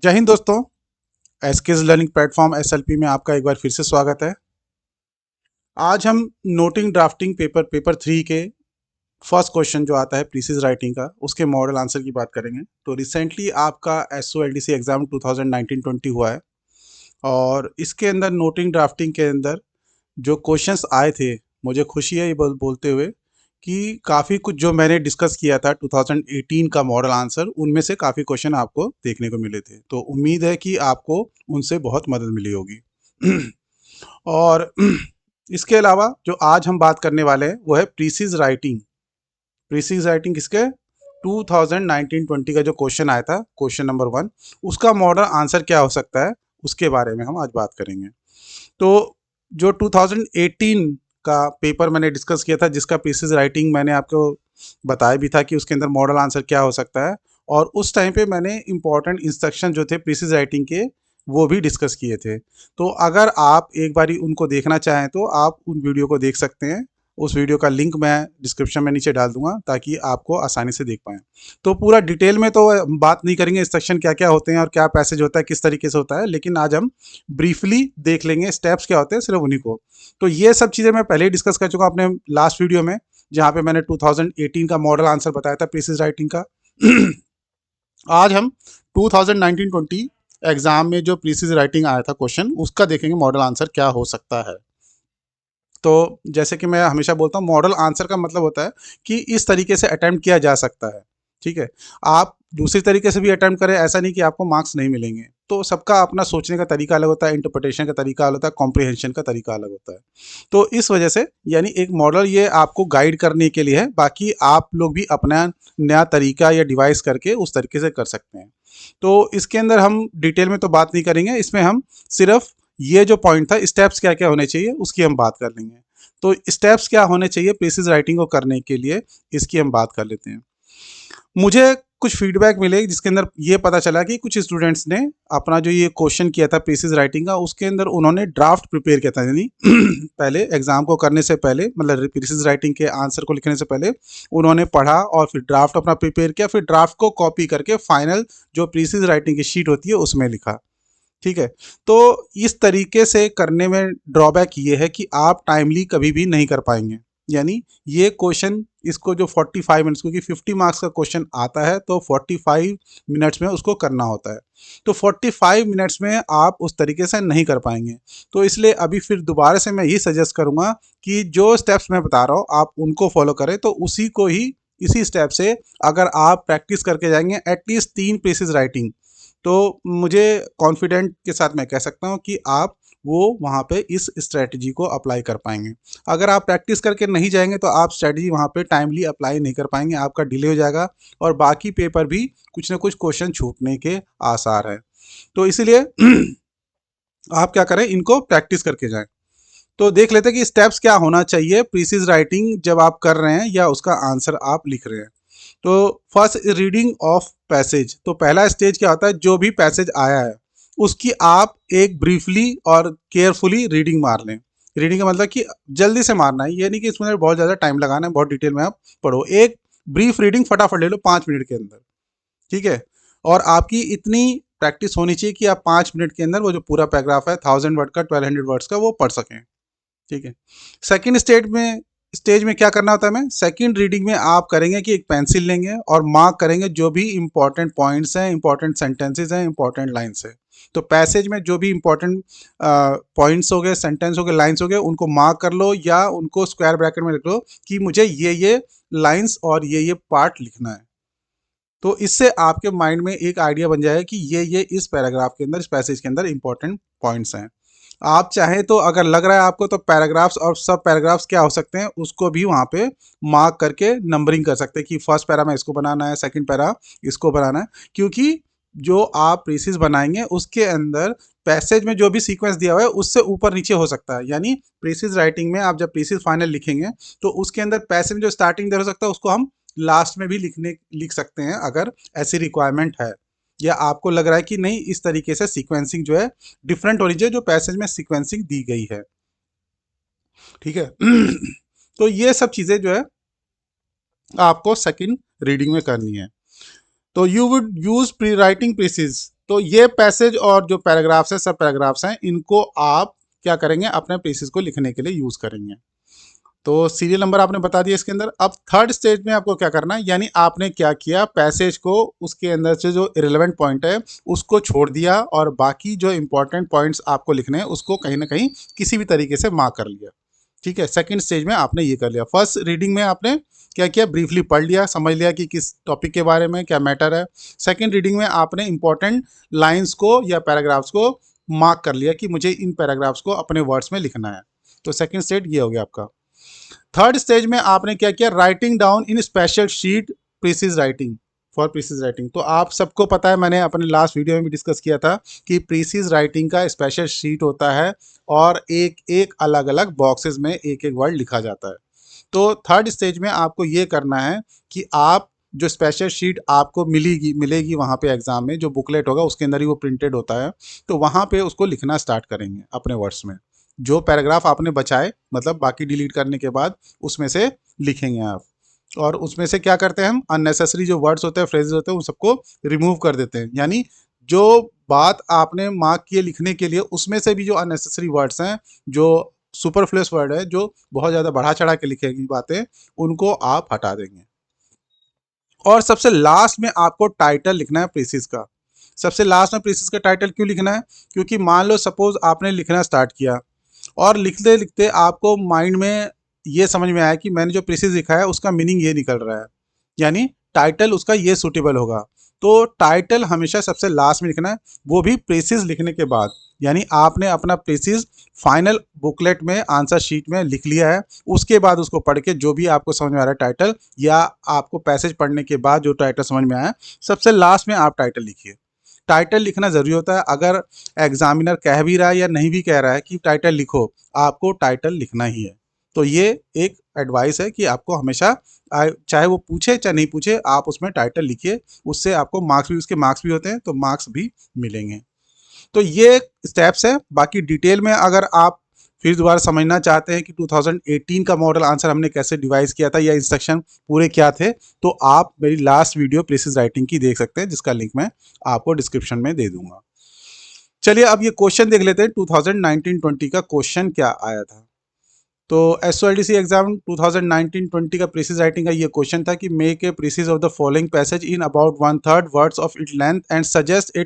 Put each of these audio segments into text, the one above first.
जय हिंद दोस्तों। एसकेज learning platform SLP में आपका एक बार फिर से स्वागत है। आज हम नोटिंग ड्राफ्टिंग पेपर 3 के फर्स्ट क्वेश्चन जो आता है प्रीसीज राइटिंग का, उसके मॉडल आंसर की बात करेंगे। तो रिसेंटली आपका एसओएलडीसी एग्जाम 2019-20 हुआ है और इसके अंदर नोटिंग ड्राफ्टिंग के अंदर जो क्वेश्चंस आए थे, मुझे खुशी है ये बोलते हुए कि काफ़ी कुछ जो मैंने डिस्कस किया था 2018 का मॉडल आंसर, उनमें से काफ़ी क्वेश्चन आपको देखने को मिले थे। तो उम्मीद है कि आपको उनसे बहुत मदद मिली होगी। और इसके अलावा जो आज हम बात करने वाले हैं वो है प्रीसीज राइटिंग। प्रीसीज राइटिंग किसके 2019-20 का जो क्वेश्चन आया था, क्वेश्चन नंबर 1, उसका मॉडल आंसर क्या हो सकता है, उसके बारे में हम आज बात करेंगे। तो जो 2018 का पेपर मैंने डिस्कस किया था, जिसका प्रीसीज राइटिंग मैंने आपको बताया भी था कि उसके अंदर मॉडल आंसर क्या हो सकता है, और उस टाइम पे मैंने इंपॉर्टेंट इंस्ट्रक्शन जो थे प्रीसीज राइटिंग के वो भी डिस्कस किए थे। तो अगर आप एक बारी उनको देखना चाहें तो आप उन वीडियो को देख सकते हैं। उस वीडियो का लिंक मैं डिस्क्रिप्शन में नीचे डाल दूंगा ताकि आपको आसानी से देख पाएँ। तो पूरा डिटेल में तो बात नहीं करेंगे इंस्ट्रक्शन क्या क्या होते हैं और क्या पैसेज होता है, किस तरीके से होता है, लेकिन आज हम ब्रीफली देख लेंगे स्टेप्स क्या होते हैं, सिर्फ उन्हीं को। तो ये सब चीज़ें मैं पहले ही डिस्कस कर चुका अपने लास्ट वीडियो में, जहाँ पे मैंने 2018 का मॉडल आंसर बताया था प्रीसीज राइटिंग का। आज हम 2019-20 एग्जाम में जो प्रीसीज राइटिंग आया था क्वेश्चन, उसका देखेंगे मॉडल आंसर क्या हो सकता है। तो जैसे कि मैं हमेशा बोलता हूँ, मॉडल आंसर का मतलब होता है कि इस तरीके से अटेम्प्ट किया जा सकता है। ठीक है, आप दूसरी तरीके से भी अटेम्प्ट करें, ऐसा नहीं कि आपको मार्क्स नहीं मिलेंगे। तो सबका अपना सोचने का तरीका अलग होता है, इंटरप्रिटेशन का तरीका अलग होता है, कॉम्प्रिहेंशन का तरीका अलग होता है। तो इस वजह से यानी एक मॉडल ये आपको गाइड करने के लिए है, बाकी आप लोग भी अपना नया तरीका या डिवाइस करके उस तरीके से कर सकते हैं। तो इसके अंदर हम डिटेल में तो बात नहीं करेंगे, इसमें हम सिर्फ ये जो पॉइंट था, स्टेप्स क्या क्या होने चाहिए उसकी हम बात कर लेंगे। तो स्टेप्स क्या होने चाहिए प्रीसीज राइटिंग को करने के लिए, इसकी हम बात कर लेते हैं। मुझे कुछ फीडबैक मिले जिसके अंदर ये पता चला कि कुछ स्टूडेंट्स ने अपना जो ये क्वेश्चन किया था प्रीसीज राइटिंग का, उसके अंदर उन्होंने ड्राफ्ट प्रिपेयर किया था। यानी पहले एग्जाम को करने से पहले, मतलब प्रीसीज राइटिंग के आंसर को लिखने से पहले उन्होंने पढ़ा और फिर ड्राफ्ट अपना प्रिपेयर किया, फिर ड्राफ्ट को कॉपी करके फाइनल जो प्रीसीज राइटिंग की शीट होती है उसमें लिखा। ठीक है, तो इस तरीके से करने में ड्रॉबैक ये है कि आप टाइमली कभी भी नहीं कर पाएंगे। यानी ये क्वेश्चन, इसको जो 45 मिनट्स, क्योंकि 50 मार्क्स का क्वेश्चन आता है तो 45 मिनट्स में उसको करना होता है। तो 45 मिनट्स में आप उस तरीके से नहीं कर पाएंगे। तो इसलिए अभी फिर दोबारा से मैं ये सजेस्ट करूँगा कि जो स्टेप्स मैं बता रहा हूँ आप उनको फॉलो करें। तो उसी को ही, इसी स्टेप से अगर आप प्रैक्टिस करके जाएंगे एटलीस्ट 3 प्रीसीज राइटिंग, तो मुझे कॉन्फिडेंट के साथ मैं कह सकता हूँ कि आप वो वहाँ पे इस स्ट्रेटजी को अप्लाई कर पाएंगे। अगर आप प्रैक्टिस करके नहीं जाएंगे तो आप स्ट्रेटजी वहाँ पे टाइमली अप्लाई नहीं कर पाएंगे, आपका डिले हो जाएगा और बाकी पेपर भी कुछ ना कुछ क्वेश्चन छूटने के आसार है। तो इसीलिए आप क्या करें, इनको प्रैक्टिस करके जाएं। तो देख लेते हैं कि स्टेप्स क्या होना चाहिए प्रीसीज राइटिंग जब आप कर रहे हैं या उसका आंसर आप लिख रहे हैं। तो फर्स्ट, रीडिंग ऑफ पैसेज। तो पहला स्टेज क्या होता है, जो भी पैसेज आया है उसकी आप एक ब्रीफली और केयरफुली रीडिंग मार लें। रीडिंग का मतलब कि जल्दी से मारना है, ये नहीं कि इसमें बहुत ज़्यादा टाइम लगाना है, बहुत डिटेल में आप पढ़ो। एक ब्रीफ रीडिंग फटाफट ले लो 5 मिनट के अंदर। ठीक है, और आपकी इतनी प्रैक्टिस होनी चाहिए कि आप 5 मिनट के अंदर वो जो पूरा पैराग्राफ है 1000 वर्ड का, 1200 वर्ड्स का, वो पढ़ सकें। ठीक है, सेकंड स्टेज में क्या करना होता है, मैं सेकंड रीडिंग में आप करेंगे कि एक पेंसिल लेंगे और मार्क करेंगे जो भी इंपॉर्टेंट पॉइंट्स हैं, इंपॉर्टेंट सेंटेंसेस हैं, इंपॉर्टेंट लाइन्स हैं। तो पैसेज में जो भी इंपॉर्टेंट पॉइंट्स हो गए, सेंटेंस हो गए, लाइन्स हो गए, उनको मार्क कर लो या उनको स्क्वायर ब्रैकेट में लिख लो कि मुझे ये लाइन्स और ये पार्ट लिखना है। तो इससे आपके माइंड में एक आइडिया बन जाएगा कि ये इस पैराग्राफ के अंदर, इस पैसेज के अंदर इंपॉर्टेंट पॉइंट्स हैं। आप चाहें तो, अगर लग रहा है आपको, तो पैराग्राफ्स और सब पैराग्राफ्स क्या हो सकते हैं उसको भी वहाँ पे मार्क करके नंबरिंग कर सकते हैं कि फर्स्ट पैरा में इसको बनाना है, सेकंड पैरा इसको बनाना है। क्योंकि जो आप प्रीसीज बनाएंगे उसके अंदर पैसेज में जो भी सीक्वेंस दिया हुआ है उससे ऊपर नीचे हो सकता है। यानी प्रीसीज राइटिंग में आप जब प्रीसीज फाइनल लिखेंगे तो उसके अंदर पैसेज में जो स्टार्टिंग दे हो सकता है उसको हम लास्ट में भी लिख सकते हैं, अगर ऐसी रिक्वायरमेंट है, या आपको लग रहा है कि नहीं इस तरीके से सीक्वेंसिंग जो है डिफरेंट होनी चाहिए जो पैसेज में सीक्वेंसिंग दी गई है। ठीक है, तो ये सब चीज़ें जो है आपको सेकंड रीडिंग में करनी है। तो you would use pre writing precis. तो ये पैसेज और जो पैराग्राफ्स है, सब पैराग्राफ्स हैं, इनको आप क्या करेंगे, अपने प्रीसिस को लिखने के लिए यूज करेंगे। तो सीरियल नंबर आपने बता दिया इसके अंदर। अब थर्ड स्टेज में आपको क्या करना है, यानी आपने क्या किया, पैसेज को उसके अंदर से जो इरेलेवेंट पॉइंट है उसको छोड़ दिया और बाकी जो इंपॉर्टेंट पॉइंट्स आपको लिखने हैं उसको कहीं ना कहीं किसी भी तरीके से मार्क कर लिया। ठीक है, सेकंड स्टेज में आपने ये कर लिया। फर्स्ट रीडिंग में आपने क्या किया, ब्रीफली पढ़ लिया, समझ लिया कि किस टॉपिक के बारे में क्या मैटर है। सेकंड रीडिंग में आपने इंपॉर्टेंट लाइंस को या पैराग्राफ्स को मार्क कर लिया कि मुझे इन पैराग्राफ्स को अपने वर्ड्स में लिखना है। तो सेकंड स्टेज ये हो गया आपका। थर्ड स्टेज में आपने क्या किया, writing down in special sheet precis writing, for precis writing. तो आप सबको पता है, मैंने अपने लास्ट वीडियो में भी डिस्कस किया था कि प्रीसीज राइटिंग का स्पेशल शीट होता है और एक एक अलग अलग बॉक्सेस में एक एक वर्ड लिखा जाता है। तो थर्ड स्टेज में आपको ये करना है कि आप जो स्पेशल शीट आपको मिलेगी वहाँ पे एग्जाम में, जो बुकलेट होगा उसके अंदर ही वो प्रिंटेड होता है, तो वहाँ पे उसको लिखना स्टार्ट करेंगे अपने वर्ड्स में। जो पैराग्राफ आपने बचाए, मतलब बाकी डिलीट करने के बाद उसमें से लिखेंगे आप। और उसमें से क्या करते हैं, हम अननेसेसरी जो वर्ड्स होते हैं, फ्रेजेस होते हैं, उन सबको रिमूव कर देते हैं। यानी जो बात आपने मार्क किए लिखने के लिए, उसमें से भी जो अननेसेसरी वर्ड्स हैं, जो सुपरफ्लुअस वर्ड है, जो बहुत ज़्यादा बढ़ा चढ़ा के लिखेगी बातें, उनको आप हटा देंगे। और सबसे लास्ट में आपको टाइटल लिखना है प्रीसिस का। सबसे लास्ट में प्रीसिस का टाइटल क्यों लिखना है, क्योंकि मान लो सपोज आपने लिखना स्टार्ट किया और लिखते लिखते आपको माइंड में ये समझ में आया कि मैंने जो प्रीसिस लिखा है उसका मीनिंग ये निकल रहा है, यानी टाइटल उसका ये सूटेबल होगा। तो टाइटल हमेशा सबसे लास्ट में लिखना है, वो भी प्रीसिस लिखने के बाद। यानी आपने अपना प्रीसिस फाइनल बुकलेट में आंसर शीट में लिख लिया है, उसके बाद उसको पढ़ के जो भी आपको समझ में आ रहा है टाइटल, या आपको पैसेज पढ़ने के बाद जो टाइटल समझ में आया, सबसे लास्ट में आप टाइटल लिखिए। टाइटल लिखना ज़रूरी होता है। अगर एग्जामिनर कह भी रहा है या नहीं भी कह रहा है कि टाइटल लिखो, आपको टाइटल लिखना ही है। तो ये एक एडवाइस है कि आपको हमेशा चाहे वो पूछे चाहे नहीं पूछे, आप उसमें टाइटल लिखिए। उससे आपको मार्क्स भी, उसके मार्क्स भी होते हैं, तो मार्क्स भी मिलेंगे। तो ये स्टेप्स है। बाकी डिटेल में अगर आप फिर दोबारा समझना चाहते हैं कि 2018 का मॉडल आंसर हमने कैसे डिवाइस किया था या इंस्ट्रक्शन पूरे क्या थे, तो आप मेरी लास्ट वीडियो प्रीसिस राइटिंग की देख सकते हैं, जिसका लिंक मैं आपको डिस्क्रिप्शन में दे दूंगा। चलिए अब ये क्वेश्चन देख लेते हैं, 2019-20 का क्वेश्चन क्या आया था। तो SOLDC एग्जाम 2019-20 का प्रीसिस राइटिंग का ये क्वेश्चन था कि make a precis of the following passage in about 1/3 words of it length and suggest a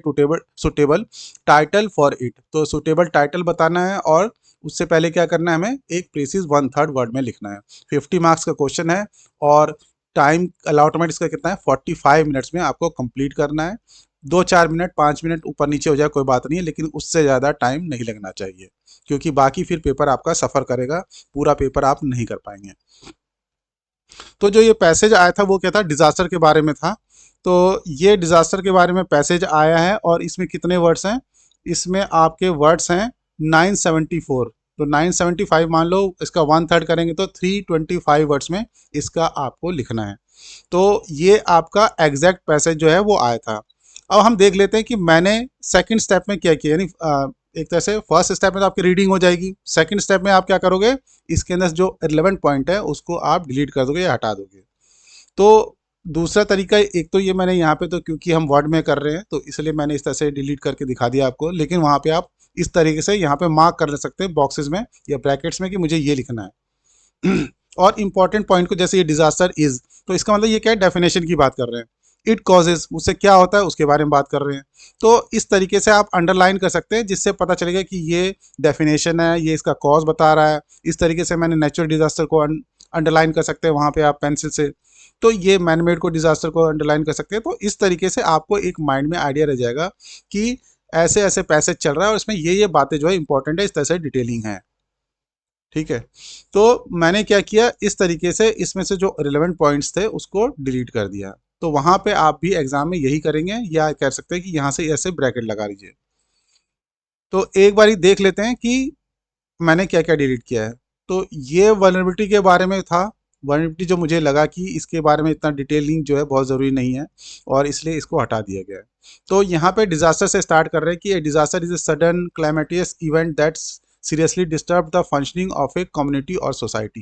suitable title for it. तो सुटेबल टाइटल बताना है और उससे पहले क्या करना है, हमें एक प्रीसिस 1/3 वर्ड में लिखना है। 50 मार्क्स का क्वेश्चन है और टाइम अलॉटमेंट इसका कितना है, 45 मिनट्स में आपको कंप्लीट करना है। 2-4 मिनट 5 मिनट ऊपर नीचे हो जाए कोई बात नहीं है, लेकिन उससे ज़्यादा टाइम नहीं लगना चाहिए, क्योंकि बाकी फिर पेपर आपका सफ़र करेगा, पूरा पेपर आप नहीं कर पाएंगे। तो जो ये पैसेज आया था वो क्या था, डिज़ास्टर के बारे में था। तो ये डिज़ास्टर के बारे में पैसेज आया है और इसमें कितने वर्ड्स हैं, इसमें आपके वर्ड्स हैं 974। तो 975 मान लो, इसका 1/3 करेंगे तो 325 वर्ड्स में इसका आपको लिखना है। तो ये आपका एग्जैक्ट पैसेज जो है वो आया था। अब हम देख लेते हैं कि मैंने सेकंड स्टेप में क्या किया। यानी एक तरह से फर्स्ट स्टेप में तो आपकी रीडिंग हो जाएगी, सेकंड स्टेप में आप क्या करोगे, इसके अंदर जो रिलेवेंट पॉइंट है उसको आप डिलीट कर दोगे या हटा दोगे। तो दूसरा तरीका, एक तो ये मैंने यहाँ पे, तो क्योंकि हम वर्ड में कर रहे हैं तो इसलिए मैंने इस तरह से डिलीट करके दिखा दिया आपको, लेकिन वहाँ पे आप इस तरीके से यहाँ पे मार्क कर ले सकते हैं बॉक्सेस में या ब्रैकेट्स में कि मुझे ये लिखना है। और इंपॉर्टेंट पॉइंट को, जैसे ये डिजास्टर इज, तो इसका मतलब ये क्या है, डेफिनेशन की बात कर रहे हैं। इट कॉजेज, उससे क्या होता है उसके बारे में बात कर रहे हैं। तो इस तरीके से आप अंडरलाइन कर सकते हैं, जिससे पता चलेगा कि ये डेफिनेशन है, ये इसका कॉज बता रहा है। इस तरीके से मैंने नेचुरल डिजास्टर को अंडरलाइन कर सकते हैं वहाँ पे आप पेंसिल से। तो ये मैन मेड को, डिजास्टर को अंडरलाइन कर सकते हैं। तो इस तरीके से आपको एक माइंड में आइडिया रह जाएगा कि ऐसे ऐसे पैसेज चल रहा है और इसमें ये बातें जो है इंपॉर्टेंट है, इस तरह से डिटेलिंग है। ठीक है, तो मैंने क्या किया, इस तरीके से इसमें से जो रिलेवेंट पॉइंट्स थे उसको डिलीट कर दिया। तो वहां पे आप भी एग्जाम में यही करेंगे, या कह सकते हैं कि यहाँ से ऐसे ब्रैकेट लगा लीजिए। तो एक बार देख लेते हैं कि मैंने क्या क्या डिलीट किया है। तो ये वल्नरेबिलिटी के बारे में था। वल्नरेबिलिटी जो मुझे लगा कि इसके बारे में इतना डिटेलिंग जो है बहुत ज़रूरी नहीं है, और इसलिए इसको हटा दिया गया है। तो यहाँ पे डिजास्टर से स्टार्ट कर रहे हैं कि a disaster is a sudden calamitous event that seriously disturb the functioning of a community or society.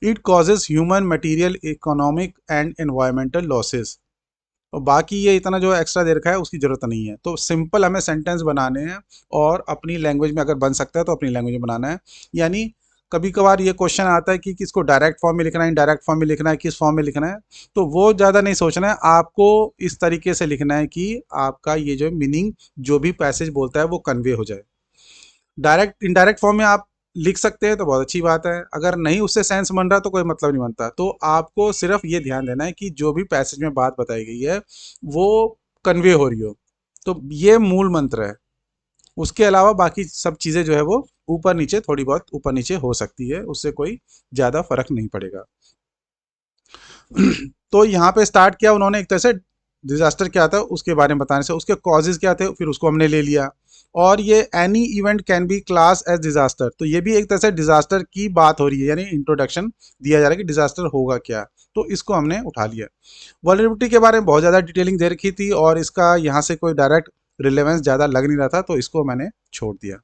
It causes human, material, economic and environmental losses. और बाकी ये इतना जो एक्स्ट्रा दे रखा है उसकी ज़रूरत नहीं है। तो सिंपल हमें सेंटेंस बनाने हैं और अपनी लैंग्वेज में अगर बन सकता है तो अपनी लैंग्वेज में बनाना है। यानी कभी कभार ये क्वेश्चन आता है कि किसको डायरेक्ट फॉर्म में लिखना है, इनडायरेक्ट फॉर्म में लिखना है, किस फॉर्म में लिखना है, तो वो ज़्यादा नहीं सोचना है। आपको इस तरीके से लिखना है कि आपका ये जो मीनिंग जो भी पैसेज बोलता है वो कन्वे हो जाए। डायरेक्ट इनडायरेक्ट फॉर्म में आप लिख सकते हैं तो बहुत अच्छी बात है, अगर नहीं उससे सेंस बन रहा तो कोई मतलब नहीं बनता। तो आपको सिर्फ ये ध्यान देना है कि जो भी पैसेज में बात बताई गई है वो कन्वे हो रही हो। तो ये मूल मंत्र है। उसके अलावा बाकी सब चीज़ें जो है वो ऊपर नीचे, थोड़ी बहुत ऊपर नीचे हो सकती है, उससे कोई ज़्यादा फर्क नहीं पड़ेगा। तो यहाँ पे स्टार्ट किया उन्होंने एक तरह से डिजास्टर क्या था उसके बारे में बताने से, उसके कॉजेज क्या थे फिर उसको हमने ले लिया। और ये any event can be class as disaster, तो ये भी एक तरह से डिजास्टर की बात हो रही है, यानी इंट्रोडक्शन दिया जा रहा है कि डिजास्टर होगा क्या, तो इसको हमने उठा लिया। वल्नरेबिलिटी के बारे में बहुत ज़्यादा डिटेलिंग दे रखी थी और इसका यहाँ से कोई डायरेक्ट रिलेवेंस ज़्यादा लग नहीं रहा था, तो इसको मैंने छोड़ दिया।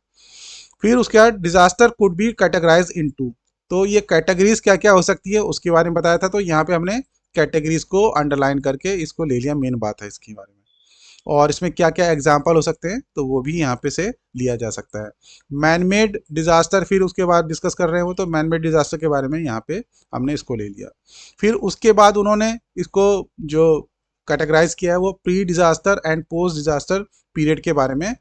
फिर उसके बाद disaster could be categorise into, तो ये कैटेगरीज क्या क्या हो सकती है उसके बारे में बताया था। तो यहाँ पे हमने कैटेगरीज को अंडरलाइन करके इसको ले लिया, मेन बात है इसके बारे में। और इसमें क्या क्या एग्जाम्पल हो सकते हैं तो वो भी यहाँ पे से लिया जा सकता है। मैन मेड डिजास्टर फिर उसके बाद डिस्कस कर रहे हैं वो, तो मैन मेड डिजास्टर के बारे में यहाँ पे हमने इसको ले लिया। फिर उसके बाद उन्होंने इसको जो कैटेगराइज किया है वो pre disaster and post disaster period के बारे में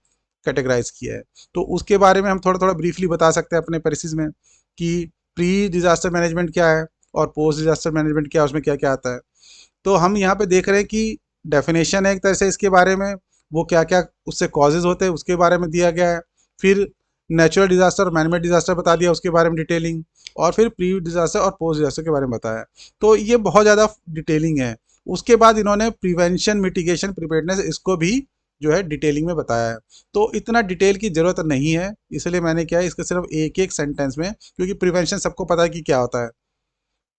कैटेगराइज किया है। तो उसके बारे में हम थोड़ा थोड़ा ब्रीफली बता सकते हैं अपने पैरिसिस में कि प्री डिजास्टर मैनेजमेंट क्या है और पोस्ट डिजास्टर मैनेजमेंट क्या है, उसमें क्या क्या आता है। तो हम यहाँ पे देख रहे हैं कि डेफिनेशन है एक तरह से इसके बारे में, वो क्या क्या उससे कॉजेज होते हैं उसके बारे में दिया गया है। फिर नेचुरल डिजास्टर और मैनमेड डिजास्टर बता दिया उसके बारे में डिटेलिंग, और फिर प्री डिजास्टर और पोस्ट डिजास्टर के बारे में बताया। तो ये बहुत ज़्यादा डिटेलिंग है। उसके बाद इन्होंने प्रिवेंशन, मिटिगेशन, प्रिपेयर्डनेस, इसको भी जो है डिटेलिंग में बताया है। तो इतना डिटेल की ज़रूरत नहीं है, इसलिए मैंने क्या है इसका सिर्फ एक एक सेंटेंस में, क्योंकि प्रिवेंशन सबको पता है कि क्या होता है,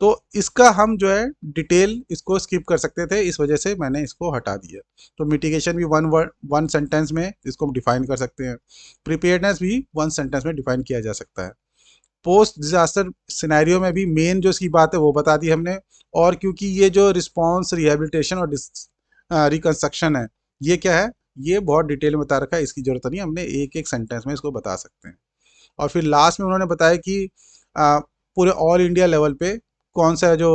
तो इसका हम जो है डिटेल इसको स्किप कर सकते थे, इस वजह से मैंने इसको हटा दिया। तो मिटिगेशन भी वन वर्ड वन सेंटेंस में इसको हम डिफाइन कर सकते हैं, प्रिपेयर्डनेस भी वन सेंटेंस में डिफाइन किया जा सकता है। पोस्ट डिजास्टर सिनेरियो में भी मेन जो इसकी बात है वो बता दी हमने। और क्योंकि ये जो रिस्पॉन्स, रिहेबिलिटेशन और रिकंस्ट्रक्शन है, ये क्या है, ये बहुत डिटेल में बता रखा है, इसकी जरूरत नहीं, हमने एक एक सेंटेंस में इसको बता सकते हैं। और फिर लास्ट में उन्होंने बताया कि पूरे ऑल इंडिया लेवल पे कौन सा जो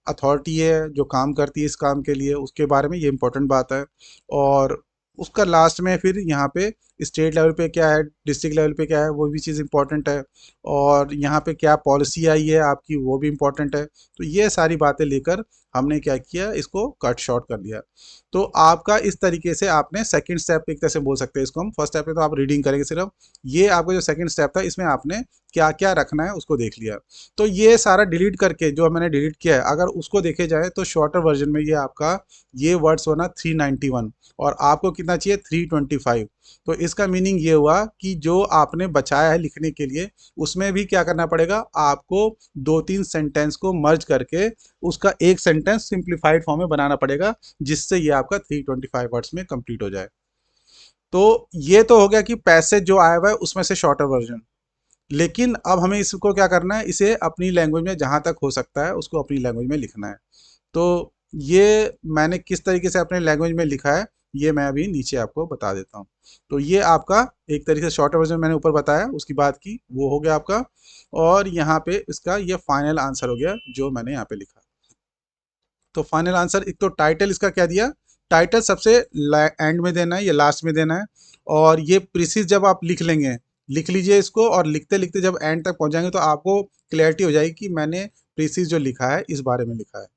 अथॉरिटी है जो काम करती है इस काम के लिए, उसके बारे में ये इंपॉर्टेंट बात है। और उसका लास्ट में फिर यहाँ पे स्टेट लेवल पे क्या है, डिस्ट्रिक्ट लेवल पे क्या है, वो भी चीज़ इंपॉर्टेंट है। और यहाँ पे क्या पॉलिसी आई है आपकी, वो भी इंपॉर्टेंट है। तो ये सारी बातें लेकर हमने क्या किया, इसको कट शॉर्ट कर दिया। तो आपका इस तरीके से आपने सेकंड स्टेप एक तरह से बोल सकते हैं इसको हम। फर्स्ट स्टेप में तो आप रीडिंग करेंगे सिर्फ, ये आपका जो सेकंड स्टेप था इसमें आपने क्या क्या रखना है उसको देख लिया। तो ये सारा डिलीट करके जो मैंने डिलीट किया है, अगर उसको देखे जाए तो शॉर्टर वर्जन में ये आपका ये वर्ड्स होना 391 और आपको कितना चाहिए 325। तो इसका मीनिंग ये हुआ कि जो आपने बचाया है लिखने के लिए उसमें भी क्या करना पड़ेगा आपको, दो तीन सेंटेंस को मर्ज करके उसका एक सेंटेंस सिंप्लीफाइड फॉर्म में बनाना पड़ेगा, जिससे ये आपका 325 वर्ड्स में कंप्लीट हो जाए। तो ये तो हो गया कि पैसेज जो आया हुआ है उसमें से शॉर्टर वर्जन। लेकिन अब हमें इसको क्या करना है, इसे अपनी लैंग्वेज में जहाँ तक हो सकता है उसको अपनी लैंग्वेज में लिखना है। तो ये मैंने किस तरीके से अपने लैंग्वेज में लिखा है ये मैं अभी नीचे आपको बता देता हूँ। तो ये आपका एक तरीके से शॉर्ट वर्जन मैंने ऊपर बताया, उसकी बात की, वो हो गया आपका। और यहाँ पे इसका ये फाइनल आंसर हो गया जो मैंने यहाँ पे लिखा। तो फाइनल आंसर, एक तो टाइटल इसका क्या दिया, टाइटल सबसे एंड में देना है या लास्ट में देना है। और ये प्रीसिज जब आप लिख लेंगे, लिख लीजिए इसको, और लिखते लिखते जब एंड तक पहुंच जाएंगे तो आपको क्लैरिटी हो जाएगी कि मैंने प्रीसिज जो लिखा है इस बारे में लिखा है।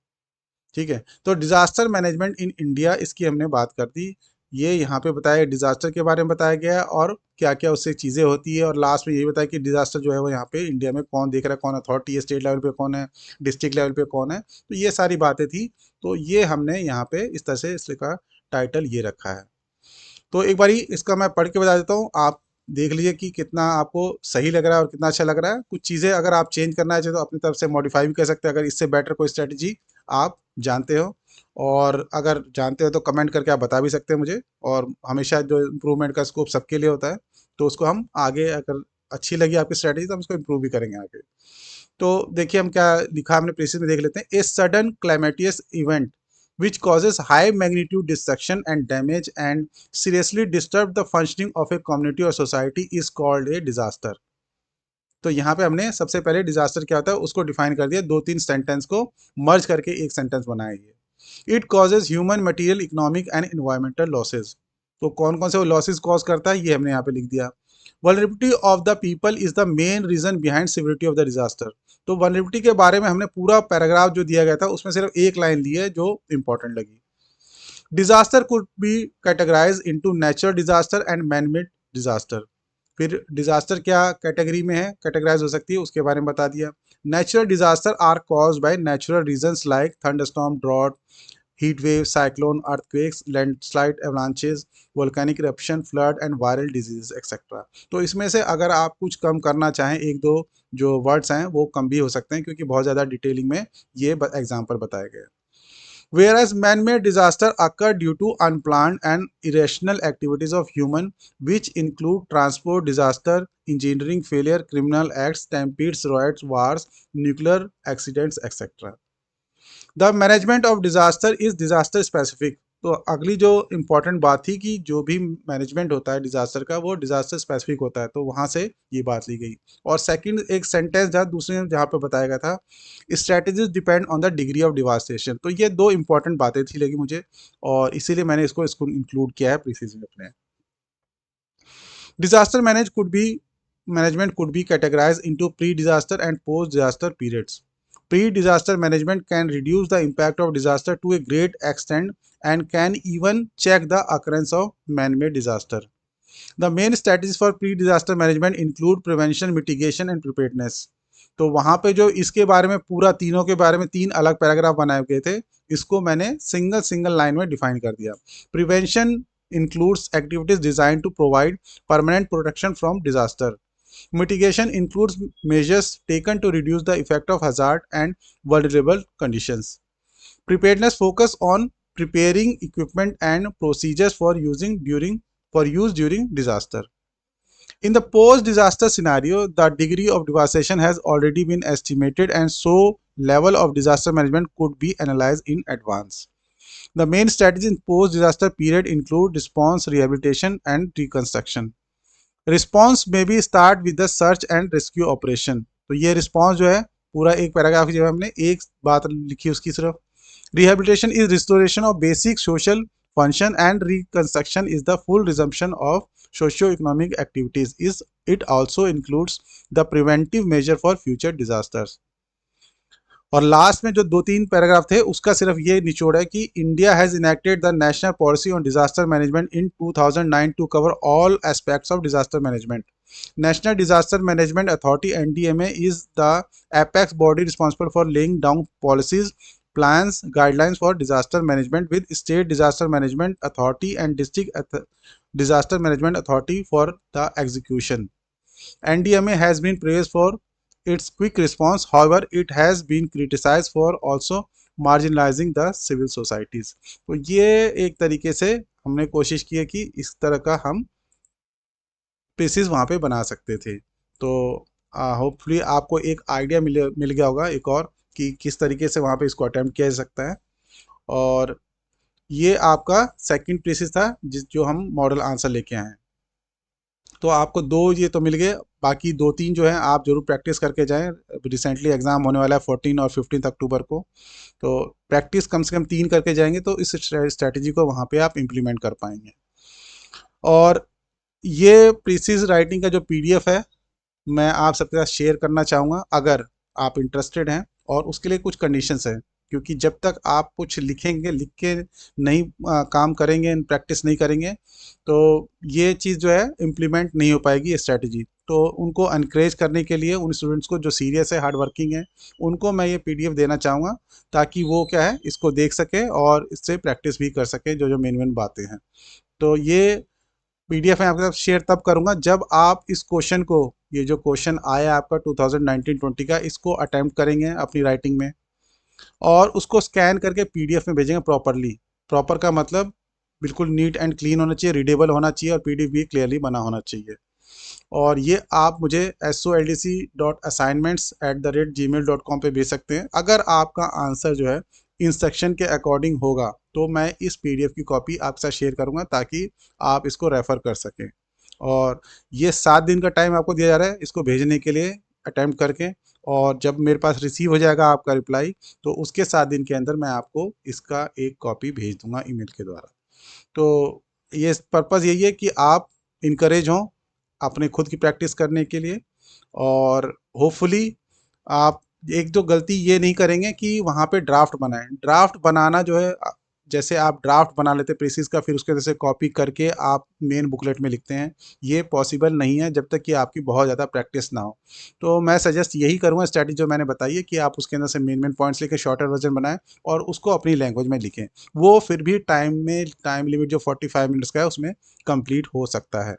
ठीक है, तो डिजास्टर मैनेजमेंट इन इंडिया इसकी हमने बात कर दी। ये यहाँ पे बताया, डिजास्टर के बारे में बताया गया है और क्या क्या उससे चीज़ें होती है। और लास्ट में यही बताया कि डिजास्टर जो है वो यहाँ पे इंडिया में कौन देख रहा है, कौन अथॉरिटी है, स्टेट लेवल पे कौन है, डिस्ट्रिक्ट लेवल पे कौन है। तो ये सारी बातें थी। तो ये हमने यहाँ पे इस तरह से इसका टाइटल ये रखा है। तो एक बारी इसका मैं पढ़ के बता देता हूँ, आप देख लीजिए कि कितना आपको सही लग रहा है और कितना अच्छा लग रहा है। कुछ चीज़ें अगर आप चेंज करना चाहें तो अपनी तरफ से मॉडिफाई भी कर सकते हैं, अगर इससे बेटर कोई स्ट्रेटजी आप जानते हो। और अगर जानते हो तो कमेंट करके आप बता भी सकते हैं मुझे। और हमेशा जो इम्प्रूवमेंट का स्कोप सबके लिए होता है, तो उसको हम आगे, अगर अच्छी लगी आपकी स्ट्रेटजी तो हम उसको इम्प्रूव भी करेंगे आगे। तो देखिए हम क्या लिखा हमने प्रीसेस में देख लेते हैं। A sudden calamitous event which causes high magnitude destruction and damage and seriously disturb the functioning of a community or society is called a disaster. तो यहाँ पे हमने सबसे पहले डिजास्टर क्या होता है उसको डिफाइन कर दिया, दो तीन सेंटेंस को मर्ज करके एक सेंटेंस बनाया ये। It causes human material economic and environmental losses. तो कौन कौन से वो लॉसेज कॉज करता है ये हमने यहाँ पे लिख दिया। Vulnerability of the people is the main reason behind severity of the disaster. तो वल्नरेबिलिटी के बारे में हमने पूरा पैराग्राफ जो दिया गया था उसमें सिर्फ एक लाइन ली है जो इंपॉर्टेंट लगी। Disaster could be categorise into natural disaster and man made disaster. फिर डिजास्टर क्या कैटेगरी में है, कैटेगराइज हो सकती है, उसके बारे में बता दिया। Natural disaster are caused by natural reasons like thunderstorm, drought, heat wave, cyclone, earthquakes, landslide, avalanches, volcanic eruption, flood and viral diseases etc. तो इसमें से अगर आप कुछ कम करना चाहें, एक दो जो वर्ड्स हैं वो कम भी हो सकते हैं क्योंकि बहुत ज़्यादा डिटेलिंग में ये एग्जाम्पल बताए गए। Whereas man-made disaster occur due to unplanned and irrational activities of human, which include transport disaster, engineering failure, criminal acts, stampedes, riots, wars, nuclear accidents, etc. The management of disaster is disaster specific. तो अगली जो important बात थी कि जो भी management होता है डिजास्टर का वो डिजास्टर स्पेसिफिक होता है, तो वहां से ये बात ली गई। और सेकंड एक सेंटेंस जहाँ दूसरे जहाँ पे बताया गया था, strategies depend on the degree of devastation. तो ये दो इंपॉर्टेंट बातें थी लगी मुझे और इसीलिए मैंने इसको इंक्लूड किया है प्रीसीज में अपने। Disaster management could be categorise into pre disaster and post disaster periods. Pre-disaster management can reduce the impact of disaster to a great extent and can even check the occurrence of man-made disaster. The main strategies for pre-disaster management include prevention, mitigation and preparedness. तो वहाँ पे जो इसके बारे में पूरा तीनों के बारे में तीन अलग पैराग्राफ बनाए गए थे, इसको मैंने सिंगल लाइन में डिफाइन कर दिया। Prevention includes activities designed to provide permanent protection from disaster. Mitigation includes measures taken to reduce the effect of hazard and vulnerable conditions. Preparedness focus on preparing equipment and procedures for use during disaster. In the post-disaster scenario, the degree of devastation has already been estimated and so level of disaster management could be analyzed in advance. The main strategies in post-disaster period include response, rehabilitation and reconstruction. Response में भी start with the search and rescue operation. तो ये response जो है पूरा एक paragraph जो है हमने एक बात लिखी उसकी सिर्फ। Rehabilitation is restoration of basic social function and reconstruction is the full resumption of socio economic activities. Is it also includes the preventive measure for future disasters. और लास्ट में जो दो तीन पैराग्राफ थे उसका सिर्फ ये निचोड़ है कि India has enacted the national policy on disaster management in 2009 to cover all aspects of disaster management. National disaster management authority NDMA is the apex body responsible for laying down policies, plans, guidelines for disaster management with state disaster management authority and district disaster management authority for the execution. NDMA has been praised for its quick response, however it has been criticized for also marginalizing the civil societies. तो ये एक तरीके से हमने कोशिश की है कि इस तरह का हम प्रेसिस वहाँ पे बना सकते थे। तो होपफुली आपको एक आइडिया मिल गया होगा एक और कि किस तरीके से वहाँ पे इसको अटेम्प्ट किया जा सकता है। और ये आपका सेकंड प्रेसिस था जो हम मॉडल आंसर लेके आए हैं। तो आपको दो ये तो मिल गए, बाकी दो तीन जो है आप जरूर प्रैक्टिस करके जाएं। रिसेंटली एग्जाम होने वाला है 14 और 15 अक्टूबर को, तो प्रैक्टिस कम से कम 3 करके जाएंगे तो इस स्ट्रैटेजी को वहाँ पे आप इम्प्लीमेंट कर पाएंगे। और ये प्रीसीज राइटिंग का जो पीडीएफ है मैं आप सबके साथ शेयर करना चाहूँगा अगर आप इंटरेस्टेड हैं, और उसके लिए कुछ कंडीशंस हैं क्योंकि जब तक आप कुछ लिखेंगे, लिख के नहीं काम करेंगे, प्रैक्टिस नहीं करेंगे तो ये चीज़ जो है इम्प्लीमेंट नहीं हो पाएगी ये स्ट्रैटेजी। तो उनको एनकरेज करने के लिए उन स्टूडेंट्स को जो सीरियस है, हार्ड वर्किंग है, उनको मैं ये पीडीएफ देना चाहूँगा ताकि वो क्या है इसको देख सके और इससे प्रैक्टिस भी कर सके जो जो मेन बातें हैं। तो ये पीडीएफ मैं आपके साथ शेयर तब करूँगा जब आप इस क्वेश्चन को, ये जो क्वेश्चन आया आपका 2019-20 का, इसको अटैम्प्ट करेंगे अपनी राइटिंग में और उसको स्कैन करके पीडीएफ में भेजेंगे प्रॉपरली। प्रॉपर का मतलब बिल्कुल नीट एंड क्लीन होना चाहिए, रीडेबल होना चाहिए और पीडीएफ भी क्लियरली बना होना चाहिए। और ये आप मुझे soldc.assignments@gmail.com पे भेज सकते हैं अगर आपका आंसर जो है इंस्ट्रक्शन के अकॉर्डिंग होगा तो मैं इस पीडीएफ की कॉपी आपके साथ शेयर करूंगा ताकि आप इसको रेफ़र कर सकें। और ये 7 दिन का टाइम आपको दिया जा रहा है इसको भेजने के लिए अटेम्प्ट करके, और जब मेरे पास रिसीव हो जाएगा आपका रिप्लाई तो उसके 7 दिन के अंदर मैं आपको इसका एक कॉपी भेज दूंगा ईमेल के द्वारा। तो ये पर्पज़ यही है कि आप इनकरेज हों अपने खुद की प्रैक्टिस करने के लिए, और होपफुली आप एक दो गलती ये नहीं करेंगे कि वहाँ पे ड्राफ्ट बनाएं। ड्राफ्ट बनाना जो है जैसे आप ड्राफ्ट बना लेते प्रीसिस का, फिर उसके जैसे कॉपी करके आप मेन बुकलेट में लिखते हैं, ये पॉसिबल नहीं है जब तक कि आपकी बहुत ज़्यादा प्रैक्टिस ना हो। तो मैं सजेस्ट यही करूँगा, स्ट्रैटेजी जो मैंने बताई है कि आप उसके अंदर से मेन मेन पॉइंट्स लेके शॉर्टर वर्जन बनाएं और उसको अपनी लैंग्वेज में लिखें। वो फिर भी टाइम लिमिट जो 45 मिनट्स का है उसमें कंप्लीट हो सकता है।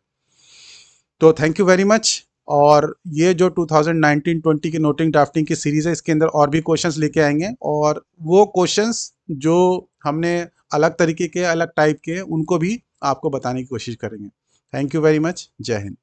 तो थैंक यू वेरी मच। और ये जो 2019-20 की नोटिंग ड्राफ्टिंग की सीरीज़ है इसके अंदर और भी क्वेश्चंस लेके आएंगे, और वो क्वेश्चंस जो हमने अलग तरीके के अलग टाइप के उनको भी आपको बताने की कोशिश करेंगे। Thank you very much. जय हिंद।